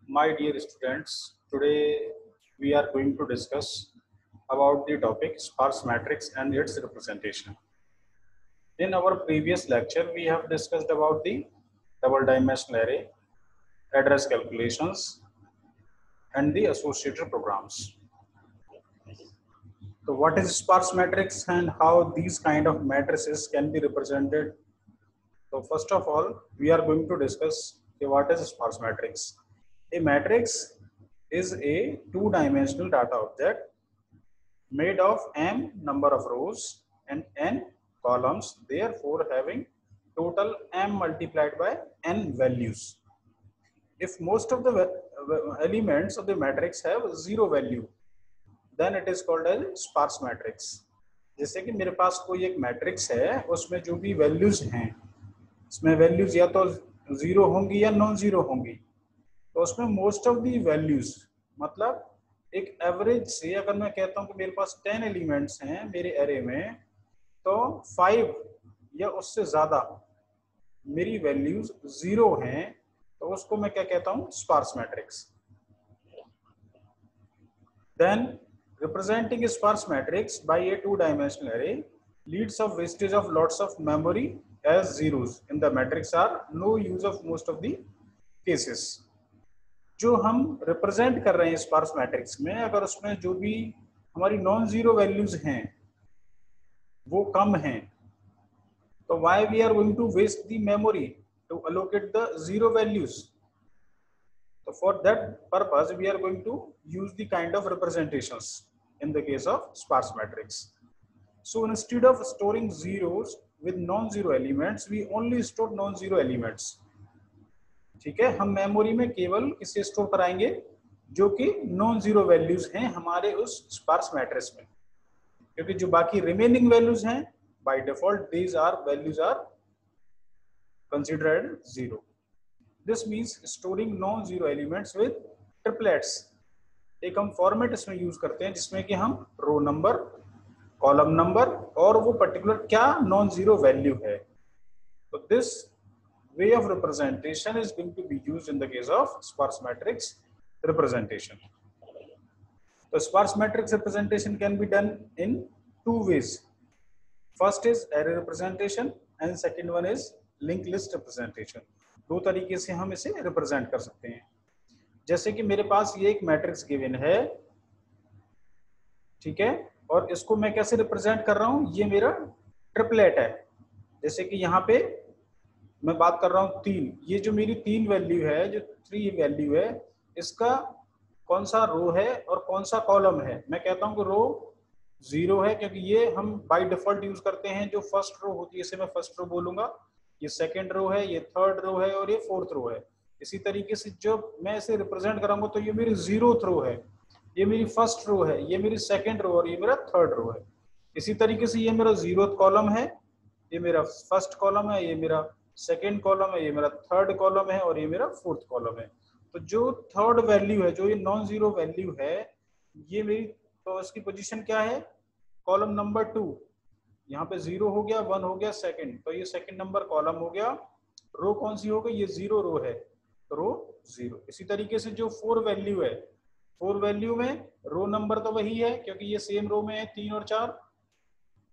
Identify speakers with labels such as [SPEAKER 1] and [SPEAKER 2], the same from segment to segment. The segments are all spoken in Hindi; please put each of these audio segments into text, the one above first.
[SPEAKER 1] My dear students, today we are going to discuss about the topic sparse matrix and its representation. In our previous lecture, we have discussed about the double dimensional array, address calculations, and the associated programs. So what is sparse matrix and how these kind of matrices can be represented? So first of all, we are going to discuss what is sparse matrix. A matrix is a two-dimensional data object made of m number of rows and n columns, therefore having total m multiplied by n values. If most of the elements of the matrix have zero value, then it is called as sparse matrix. जैसे कि मेरे पास कोई एक मैट्रिक्स है, उसमें जो भी वैल्यूज हैं, इसमें वैल्यूज या तो जीरो होंगी या नॉन जीरो होंगी, तो उसमें मोस्ट ऑफ दी वैल्यूज मतलब एक एवरेज से अगर मैं कहता हूं कि मेरे पास 10 एलिमेंट्स हैं मेरे एरे में, तो 5 या उससे ज्यादा मेरी वैल्यूज जीरो हैं, तो उसको मैं क्या कहता हूं? Sparse matrix. Then representing a sparse matrix by a two-dimensional array leads of wastage of lots of memory as zeros in the matrix are no use of most of the cases. जो हम रिप्रेजेंट कर रहे हैं स्पार्स मैट्रिक्स में, अगर उसमें जो भी हमारी नॉन जीरो वैल्यूज हैं वो कम हैं, तो why we are going to waste the memory to allocate the zero values? So for that purpose we are going to use the kind of representations in the case of sparse matrix. So instead of storing zeros with non-zero elements, we only store non-zero elements. ठीक है, हम मेमोरी में केवल किसे स्टोर कराएंगे? जो कि नॉन जीरो वैल्यूज हैं हमारे उस स्पार्स मैट्रिक्स में, क्योंकि जो बाकी रिमेनिंग वैल्यूज हैं by default these are values are considered zero. This means storing non zero elements with triplets. एक हम फॉर्मेट इसमें यूज करते हैं जिसमें कि हम रो नंबर, कॉलम नंबर और वो पर्टिकुलर क्या नॉन जीरो वैल्यू है. तो this way of representation is going to be used in the case of sparse matrix representation. The sparse matrix representation can be done in two ways. First is array representation and second one is linked list representation. दो तरीके से हम इसे रिप्रेजेंट कर सकते हैं. जैसे कि मेरे पास ये एक मैट्रिक्स गिवन है, ठीक है, और इसको मैं कैसे रिप्रेजेंट कर रहा हूं? ये मेरा ट्रिपलेट है. जैसे कि यहाँ पे मैं बात कर रहा हूँ 3, ये जो मेरी 3 वैल्यू है, जो 3 वैल्यू है, इसका कौन सा रो है और कौन सा कॉलम है? मैं कहता हूँ कि रो 0 है, क्योंकि ये हम बाय डिफॉल्ट यूज करते हैं. जो फर्स्ट रो होती है इसे मैं फर्स्ट रो बोलूंगा, ये सेकंड रो है, ये थर्ड रो है और ये फोर्थ रो है. इसी तरीके से जब मैं इसे रिप्रेजेंट कराऊंगा तो ये मेरी 0th रो है, ये मेरी फर्स्ट रो है, ये मेरी सेकंड रो और ये मेरा थर्ड रो है. इसी तरीके से ये मेरा 0th कॉलम है, ये मेरा फर्स्ट कॉलम है, ये मेरा सेकेंड कॉलम है, ये मेरा थर्ड कॉलम है और ये मेरा फोर्थ कॉलम है. तो जो थर्ड वैल्यू है, जो ये नॉन जीरो वैल्यू है, ये मेरी, तो इसकी पोजीशन क्या है? Column number 2. यहाँ पे 0 हो गया, 1 हो गया, सेकंड, तो ये सेकंड नंबर कॉलम हो गया. रो कौन सी हो गई? ये 0 रो है, रो 0. इसी तरीके से जो 4 वैल्यू है, 4 वैल्यू में रो नंबर तो वही है क्योंकि ये सेम रो में है 3 और 4,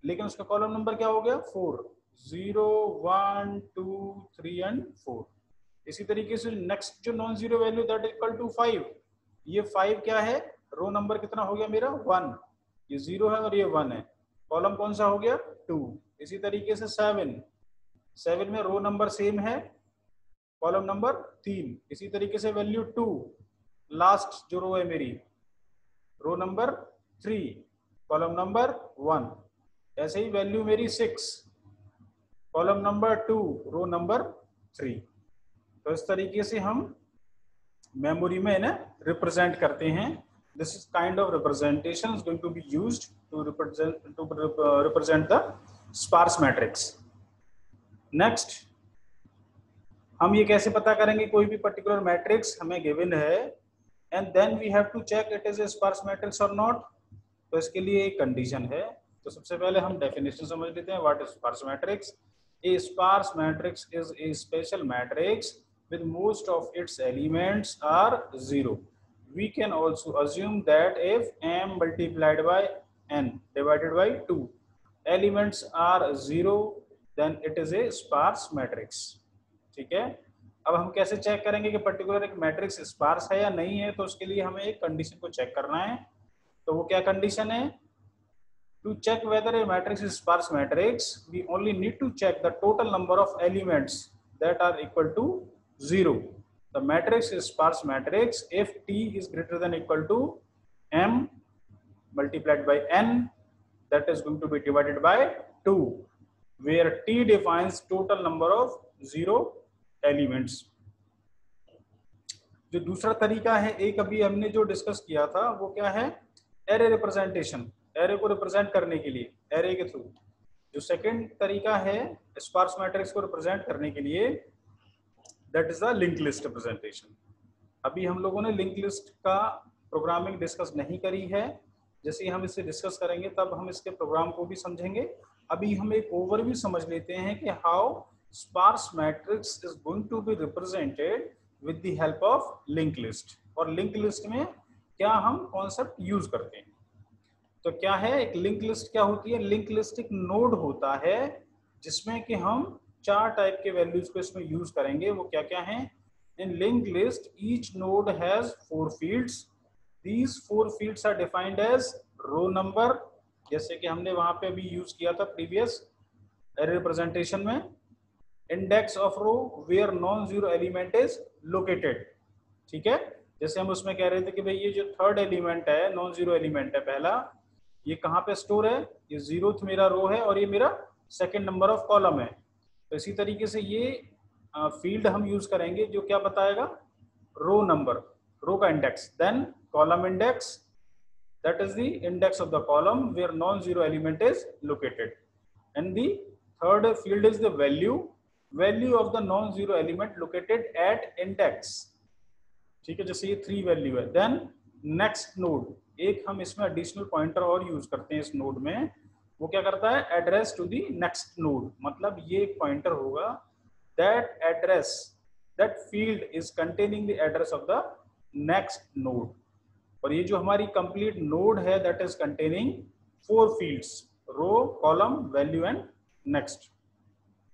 [SPEAKER 1] लेकिन उसका कॉलम नंबर क्या हो गया? 4. 0, 1, 2, 3 एंड 4. इसी तरीके से नेक्स्ट जो non zero value that equal to 5, ये 5 क्या है? रो नंबर कितना हो गया मेरा? 1. ये 0 है और ये 1 है. कॉलम कौन सा हो गया? 2. इसी तरीके से 7 में रो नंबर सेम है, कॉलम नंबर 3. इसी तरीके से वैल्यू 2, लास्ट जो रो है मेरी, रो नंबर 3, कॉलम नंबर 1. ऐसे ही वैल्यू मेरी 6, कॉलम नंबर 2, रो नंबर 3. तो इस तरीके से हम मेमोरी में इन्हें रिप्रेजेंट करते हैं. This is kind of representation is going to be used to represent the sparse matrix. Next, हम ये कैसे पता करेंगे कोई भी पर्टिकुलर मैट्रिक्स हमें गिवन है and then we have to check it is a sparse matrix और नॉट. तो इसके लिए एक कंडीशन है. तो सबसे पहले हम डेफिनेशन समझ लेते हैं. What is sparse matrix? A sparse matrix is a special matrix with most of its elements are 0. We can also assume that if m multiplied by n divided by 2 elements are 0, then it is a sparse matrix. ठीक है, अब हम कैसे चेक करेंगे कि पर्टिकुलर एक मैट्रिक्स स्पार्स है या नहीं है? तो उसके लिए हमें एक कंडीशन को चेक करना है. तो वो क्या कंडीशन है? To check whether a matrix is sparse matrix, we only need to check the total number of elements that are equal to 0. The matrix is sparse matrix if T is greater than or equal to m multiplied by n, that is going to be divided by 2, where T defines total number of 0 elements. जो दूसरा तरीका है, एक अभी हमने जो डिस्कस किया था वो क्या है? एरे रिप्रेजेंटेशन, एरे को रिप्रेजेंट करने के लिए एरे के थ्रू. जो सेकंड तरीका है स्पार्स मैट्रिक्स को रिप्रेजेंट करने के लिए, that is the link list representation. अभी हम लोगों ने लिंक लिस्ट का प्रोग्रामिंग डिस्कस नहीं करी है. जैसे ही हम इसे डिस्कस करेंगे तब हम इसके प्रोग्राम को भी समझेंगे. अभी हम एक ओवरव्यू समझ लेते हैं कि how sparse matrix is going to be represented with the help of link list. और लिंक लिस्ट में क्या हम कॉन्सेप्ट यूज करते हैं. तो क्या है एक लिंक लिस्ट? क्या होती है? लिंक लिस्ट एक नोड होता है जिसमें कि हम 4 टाइप के वैल्यूज को इसमें यूज करेंगे. वो क्या क्या हैं? In link list each node has 4 fields. These 4 fields are defined as row number, जैसे कि हमने वहां पे भी यूज किया था प्रीवियस रिप्रेजेंटेशन में. Index of row where non zero element is located. ठीक है, जैसे हम उसमें कह रहे थे कि भाई ये जो थर्ड एलिमेंट है, नॉन जीरो एलिमेंट है पहला, ये कहाँ पे स्टोर है? ये 0th मेरा रो है और ये मेरा सेकंड नंबर ऑफ कॉलम है. तो इसी तरीके से ये फील्ड हम यूज करेंगे जो क्या बताएगा? रो नंबर, रो का index. Then column index, that is the index of the column where non zero element is located. And the third field is the value, value of the non zero element located at index. ठीक है, जैसे ये 3 वैल्यू है. देन नेक्स्ट नोड, एक हम इसमें एडिशनल पॉइंटर और यूज करते हैं इस नोड में. वो क्या करता है? Address to the next node. मतलब ये एक पॉइंटर होगा, that address, that field is containing the address of the next node. और ये जो हमारी कंप्लीट नोड है that is containing 4 fields, row, column, value and next.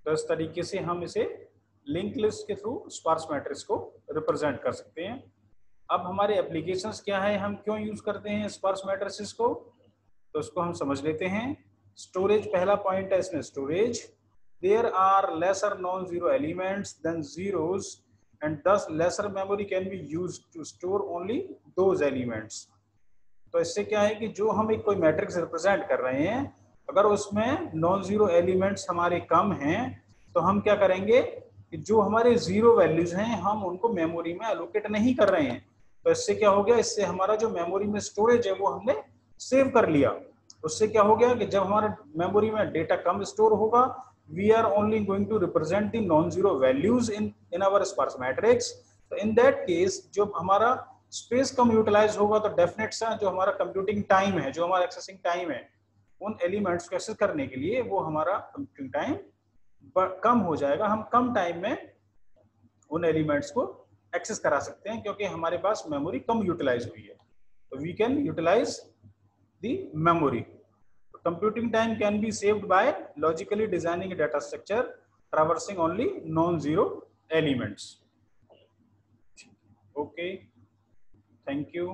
[SPEAKER 1] तो इस तरीके से हम इसे लिंक लिस्ट के थ्रू स्पार्स मैट्रिक्स को रिप्रेजेंट कर सकते हैं. अब हमारे एप्लीकेशंस क्या है, हम क्यों यूज करते हैं स्पार्स मैट्रिसेस को, तो इसको हम समझ लेते हैं. स्टोरेज पहला पॉइंट है इसमें, storage. There are lesser non zero elements than zeros and thus lesser memory can be used to store only those elements. तो इससे क्या है कि जो हम एक कोई मैट्रिक्स रिप्रेजेंट कर रहे हैं, अगर उसमें नॉन जीरो एलिमेंट्स हमारे कम हैं तो हम क्या करेंगे कि जो हमारे जीरो वैल्यूज हैं हम उनको मेमोरी में एलोकेट नहीं कर रहे हैं. तो इससे क्या हो गया? इससे हमारा जो मेमोरी में स्टोरेज है वो हमने सेव कर लिया. उससे क्या हो गया कि जब हमारे मेमोरी में डेटा कम स्टोर होगा, we are only going to represent the non zero values in our sparse matrix. तो इन दैट केस जब हमारा स्पेस कम यूटिलाइज होगा तो डेफिनेट सा जो हमारा कंप्यूटिंग टाइम है, जो हमारा एक्सेसिंग टाइम है उन एलिमेंट्स को एक्सेस करने के लिए, वो हमारा कंप्यूटिंग टाइम कम हो जाएगा. हम कम टाइम में उन एलिमेंट्स को एक्सेस करा सकते हैं क्योंकि हमारे पास मेमोरी कम यूटिलाइज हुई है. तो we can utilize the memory. Computing time can be saved by logically designing a data structure traversing only non-zero elements. Okay, thank you.